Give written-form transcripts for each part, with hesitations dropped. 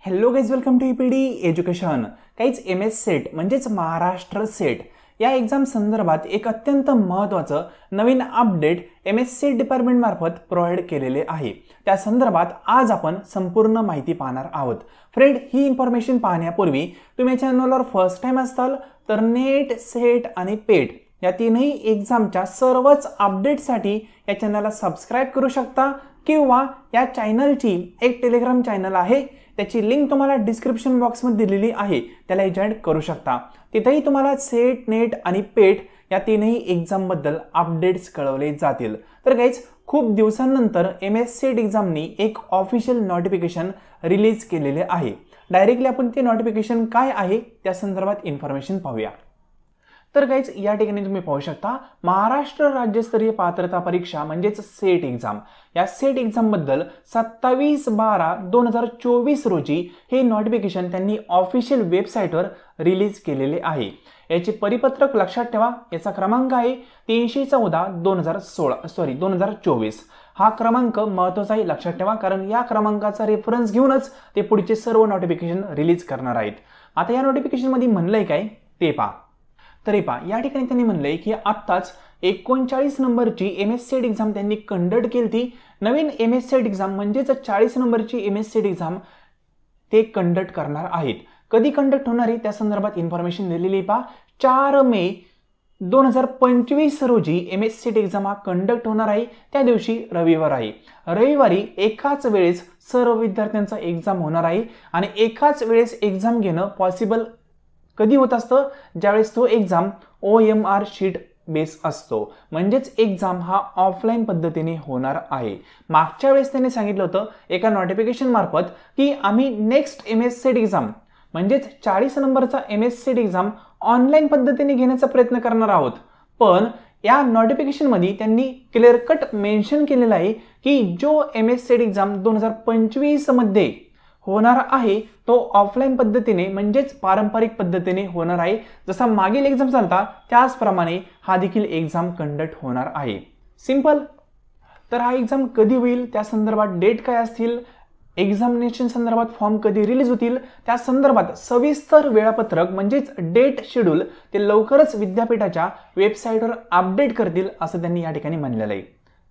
Hello guys, welcome to EPD education. काहीच MS SET म्हणजेच Maharashtra SET या एक्झाम संदर्भात एक अत्यंत महत्त्वाचं नवीन अपडेट MS सेट डिपार्टमेंट मार्फत प्रोव्हाइड केलेले आहे। त्या संदर्भात आज आपण संपूर्ण माहिती पाहणार आहोत। फ्रेंड, ही इन्फॉर्मेशन पाहण्यापूर्वी तुम्ही या चॅनलवर फर्स्ट टाइम असाल तर नेट, सेट आणि पेट या तीनही एक्झामच्या सर्वच अपडेटसाठी या चॅनलला सबस्क्राइब करू शकता किंवा या चॅनलची एक टेलिग्राम चॅनल आहे, त्याची लिंक तुम्हाला डिस्क्रिप्शन बॉक्समध्ये दिलेली आहे, त्याला जॉइन करू शकता। तिथेही तुम्हाला सेट, नेट आणि पेट या तीनही एक्झाम बद्दल अपडेट्स कळवले जातील। तर गाइज, खूप दिवसांनंतर MS सेट एक्झामनी एक ऑफिशियल नोटिफिकेशन रिलीज केलेले आहे। डायरेक्टली आपण ते नोटिफिकेशन काय आहे त्या संदर्भात इन्फॉर्मेशन पाहूया। तर गाइज, या ठिकाणी तुम्ही पाहू शकता महाराष्ट्र राज्यस्तरीय पात्रता परीक्षा म्हणजेच सेट एक्झाम, या सेट एक्झाम बद्दल 27/12/2024 रोजी हे नोटिफिकेशन त्यांनी ऑफिशियल वेबसाईटवर रिलीज केलेले आहे। याचे परिपत्रक लक्षात ठेवा, याचा क्रमांक आहे 314/2024। हा क्रमांक महत्त्वाचा आहे, लक्षात ठेवा, कारण या क्रमांकाचा रेफरन्स घेऊनच ते पुढचे सर्व नोटिफिकेशन रिलीज करणार आहेत। आता या नोटिफिकेशन मध्ये म्हणलंय काय ते पहा। तरी पहा, या ठिकाणी त्यांनी म्हणलंय की आत्ताच 39 नंबरची MS सेट एक्झाम त्यांनी कंडक्ट केली ती। नवीन MS सेट एक्झाम म्हणजेच 40 नंबरची MS सेट एक्झाम ते कंडक्ट करणार आहेत। कधी कंडक्ट होणार आहे त्या संदर्भात इन्फॉर्मेशन दिलेली पहा। 4 मे 2025 रोजी MS सेट एक्झाम हा कंडक्ट होणार आहे। त्या दिवशी रविवार आहे। रविवारी एकाच वेळेस सर्व विद्यार्थ्यांचा एक्झाम होणार आहे आणि एकाच वेळेस एक्झाम घेणं पॉसिबल कधी होत असतं, ज्यावेळेस तो एक्झाम OMR शीट बेस असतो, म्हणजेच एक्झाम हा ऑफलाईन पद्धतीने होणार आहे। मागच्या वेळेस त्यांनी सांगितलं होतं एका नोटिफिकेशन मार्फत की आम्ही नेक्स्ट MS सेट एक्झाम म्हणजेच 40 नंबरचा MS सेट एक्झाम ऑनलाईन पद्धतीने घेण्याचा प्रयत्न करणार आहोत। पण या नोटिफिकेशन मध्ये त्यांनी क्लिअर कट मेन्शन केलेलं आहे की जो MS सेट एक्झाम 2025 मध्ये होणार आहे तो ऑफलाईन पद्धतीने म्हणजेच पारंपरिक पद्धतीने होणार आहे। जसा मागील एक्झाम चालता त्याचप्रमाणे हा देखील एक्झाम कंडक्ट होणार आहे। सिंपल। तर हा एक्झाम कधी होईल, त्या संदर्भात डेट काय असतील, एक्झामिनेशन संदर्भात फॉर्म कधी रिलीज होतील, त्या संदर्भात सविस्तर वेळापत्रक म्हणजेच डेट शेड्यूल ते लवकरच विद्यापीठाच्या वेबसाईटवर अपडेट करतील असं त्यांनी या ठिकाणी म्हणलेलं आहे।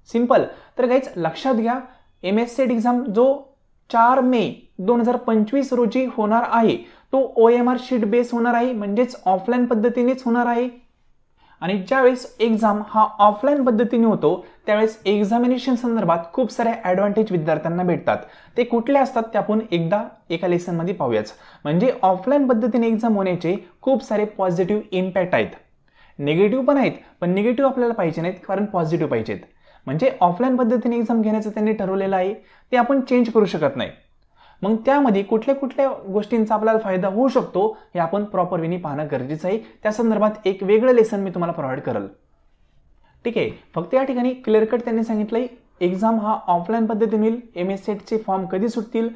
सिंपल। तर गाइज, लक्षात घ्या, MS सेट एक्झाम जो 4 मे 2025 रोजी होणार आहे तो OMR शीट बेस होणार आहे, म्हणजेच ऑफलाईन पद्धतीनेच होणार आहे। आणि ज्यावेळेस एक्झाम हा ऑफलाईन पद्धतीने होतो त्यावेळेस एक्झामिनेशन संदर्भात खूप सारे ॲडव्हान्टेज विद्यार्थ्यांना भेटतात। ते कुठले असतात ते आपण एकदा एका लेसन मध्ये पाहूयाच। म्हणजे ऑफलाईन पद्धतीने एक्झाम होण्याचे खूप सारे पॉझिटिव्ह इम्पॅक्ट आहेत, निगेटिव्ह पण आहेत, पण निगेटिव्ह आपल्याला पाहिजे नाहीत कारण पॉझिटिव्ह पाहिजेत। म्हणजे ऑफलाईन पद्धतीने एक्झाम घेण्याचं त्यांनी ठरवलेलं आहे, ते आपण चेंज करू शकत नाही। मग त्यामध्ये कुठल्या कुठल्या गोष्टींचा आपल्याला फायदा होऊ शकतो हे आपण प्रॉपर वेनी पाहणं गरजेचं आहे। त्या संदर्भात एक वेगळं लेसन मी तुम्हाला प्रोव्हाइड करेल, ठीक आहे। फक्त या ठिकाणी क्लिअर कट त्यांनी सांगितलंय एक्झाम हा ऑफलाईन पद्धतीने होईल। MS सेटचे फॉर्म कधी सुटतील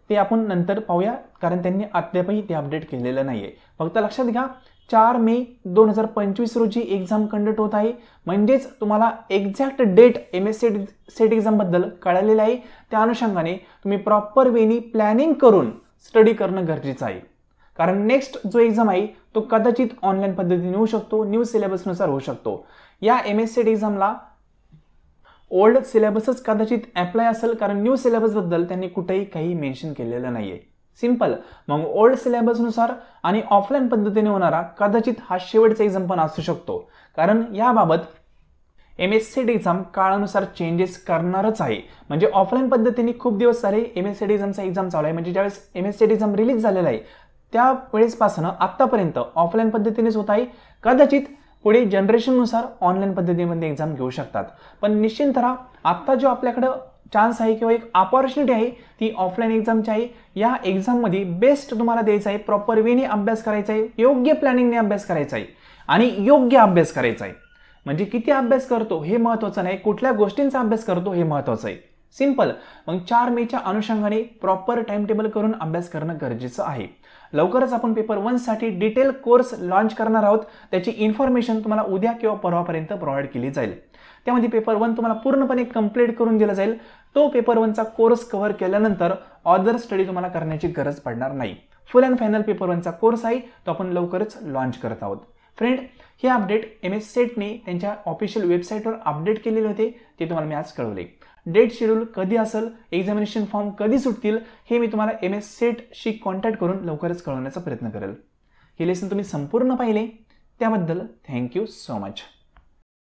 ते आपण नंतर पाहूया, कारण त्यांनी अद्यापही ते अपडेट केलेलं नाहीये। फक्त लक्षात घ्या, 4 मे 2025 रोजी एक्झाम कंडक्ट होत आहे, म्हणजेच तुम्हाला exact date MS SET exam बद्दल कळलेलं आहे। त्या अनुषंगाने तुम्ही प्रॉपर वेनी प्लॅनिंग करून स्टडी करणं गरजेचं आहे, कारण नेक्स्ट जो एक्झाम आहे तो कदाचित ऑनलाईन पद्धतीने होऊ शकतो, न्यू सिलेबसनुसार होऊ शकतो। या MS सेट एक्झामला ओल्ड सिलेबसच कदाचित अप्लाय असेल, कारण न्यू सिलेबस बद्दल त्यांनी कुठेही काही मेन्शन केलेलं नाहीये। सिंपल। मग ओल्ड सिलेबसनुसार आणि ऑफलाईन पद्धतीने होणारा कदाचित हा शेवटचा एक्झाम पण असू शकतो, कारण याबाबत MS सेट एक्झाम काळानुसार चेंजेस करणारच आहे। म्हणजे ऑफलाईन पद्धतीने खूप दिवस झाले MS सेट एक्झामचा एक्झाम चालू आहे, म्हणजे ज्यावेळेस MS सेट एक्झाम रिलीज झालेला आहे त्या वेळेसपासून आतापर्यंत ऑफलाईन पद्धतीनेच होत आहे। कदाचित पुढे जनरेशननुसार ऑनलाईन पद्धतीमध्ये एक्झाम घेऊ शकतात, पण निश्चित राहा, आता जो आपल्याकडे चान्स आहे किंवा एक अपॉर्च्युनिटी आहे ती ऑफलाईन एक्झामची आहे। या एक्झाममध्ये बेस्ट तुम्हाला द्यायचं आहे, प्रॉपर वेने अभ्यास करायचा आहे, योग्य प्लॅनिंगने अभ्यास करायचा आहे आणि योग्य अभ्यास करायचा आहे। म्हणजे किती अभ्यास करतो हे महत्त्वाचं नाही, कुठल्या गोष्टींचा अभ्यास करतो हे महत्त्वाचं आहे। सिंपल। मग 4 मेच्या अनुषंगाने प्रॉपर टाइम टेबल करून अभ्यास करणं गरजेचं आहे। लवकरच आपण पेपर 1 साठी डिटेल कोर्स लॉन्च करणार आहोत, त्याची इन्फॉर्मेशन तुम्हाला उद्या किंवा परवापर्यंत प्रोव्हाइड केली जाईल। त्यामध्ये पेपर 1 तुम्हाला पूर्णपणे कंप्लीट करून दिला जाईल. तो पेपर 1चा कोर्स कव्हर केल्यानंतर अदर स्टडी तुम्हाला करण्याची गरज पडणार नाही. फुल अँड फायनल पेपर 1चा कोर्स आहे तो आपण लवकरच लॉन्च करत आहोत. फ्रेंड, हे अपडेट MS सेटने त्यांच्या ऑफिशियल वेबसाईटवर अपडेट केलेले होते, ते तुम्हाला मी आज कळवले. डेट शेड्यूल कधी असेल, एक्झामिनेशन फॉर्म कधी सुटतील हे मी तुम्हाला MS सेटशी कॉन्टॅक्ट करून लवकरच कळवण्याचा प्रयत्न करेल. हे लेसन तुम्ही संपूर्ण पाहिले त्याबद्दल थँक्यू सो मच.